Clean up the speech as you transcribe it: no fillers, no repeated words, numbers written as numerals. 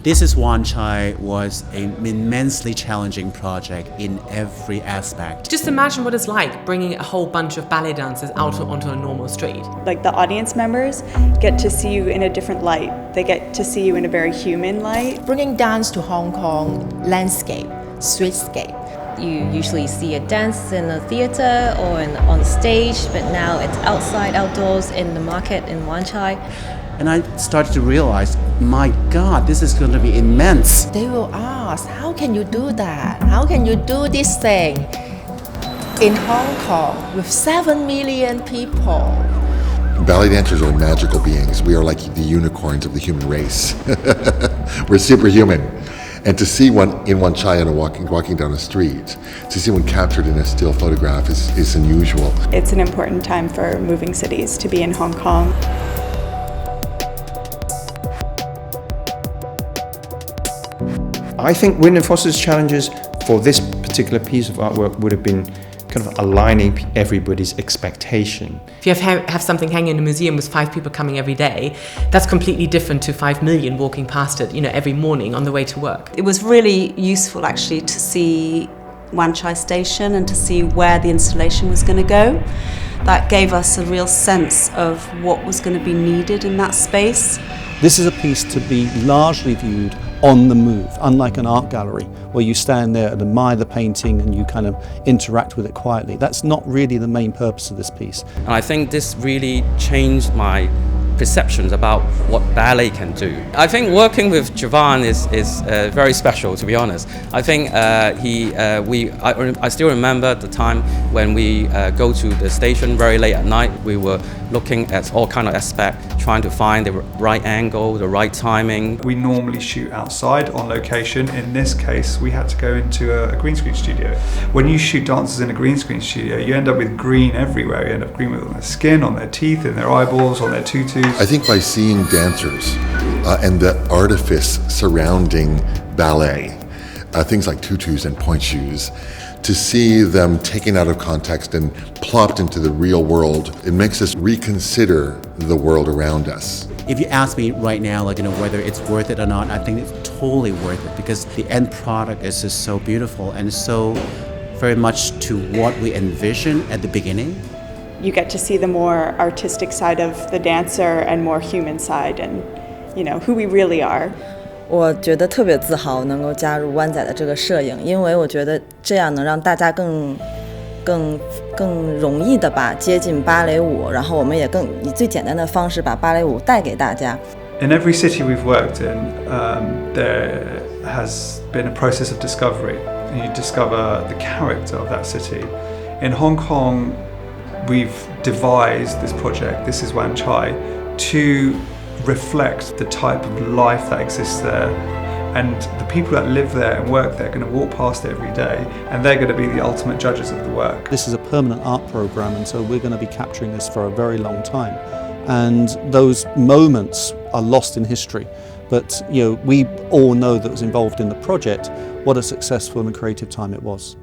This is Wan Chai was an immensely challenging project in every aspect. Just imagine what it's like bringing a whole bunch of ballet dancers out onto a normal street. Like the audience members get to see you in a different light. They get to see you in a very human light. Bringing dance to Hong Kong landscape, streetscape. You usually see a dance in a theatre or on stage, but now it's outside, outdoors, in the market in Wan Chai. And I started to realize, my God, this is going to be immense. They will ask, how can you do that? How can you do this thing in Hong Kong with 7 million people? Ballet dancers are magical beings. We are like the unicorns of the human race. We're superhuman. And to see one in Wan Chai and walking down the street, to see one captured in a still photograph is unusual. It's an important time for moving cities to be in Hong Kong. I think Wyndham Foster's challenges for this particular piece of artwork would have been kind of aligning everybody's expectation. If you have something hanging in a museum with 5 people coming every day, that's completely different to 5 million walking past it, every morning on the way to work. It was really useful actually to see Wan Chai Station and to see where the installation was going to go. That gave us a real sense of what was going to be needed in that space. This is a piece to be largely viewed on the move, unlike an art gallery where you stand there and admire the painting and you kind of interact with it quietly. That's not really the main purpose of this piece. And I think this really changed my perceptions about what ballet can do. I think working with Jevan is very special, to be honest. I think I still remember the time when we go to the station very late at night. We were looking at all kind of aspects, trying to find the right angle, the right timing. We normally shoot outside on location. In this case, we had to go into a green screen studio. When you shoot dancers in a green screen studio, you end up with green everywhere. You end up green on their skin, on their teeth, in their eyeballs, on their tutus. I think by seeing dancers and the artifice surrounding ballet, things like tutus and point shoes, to see them taken out of context and plopped into the real world, it makes us reconsider the world around us. If you ask me right now, whether it's worth it or not, I think it's totally worth it because the end product is just so beautiful and so very much to what we envisioned at the beginning. You get to see the more artistic side of the dancer and more human side and, who we really are. 我觉得特别自豪能够加入湾仔的这个摄影，因为我觉得这样能让大家更容易的吧接近芭蕾舞，然后我们也以最简单的方式把芭蕾舞带给大家。In every city we've worked in, there has been a process of discovery. And you discover the character of that city. In Hong Kong, we've devised this project, This is Wan Chai, to reflect the type of life that exists there, and the people that live there and work there are going to walk past it every day and they're going to be the ultimate judges of the work. This is a permanent art program and so we're going to be capturing this for a very long time, and those moments are lost in history, but we all know that was involved in the project what a successful and creative time it was.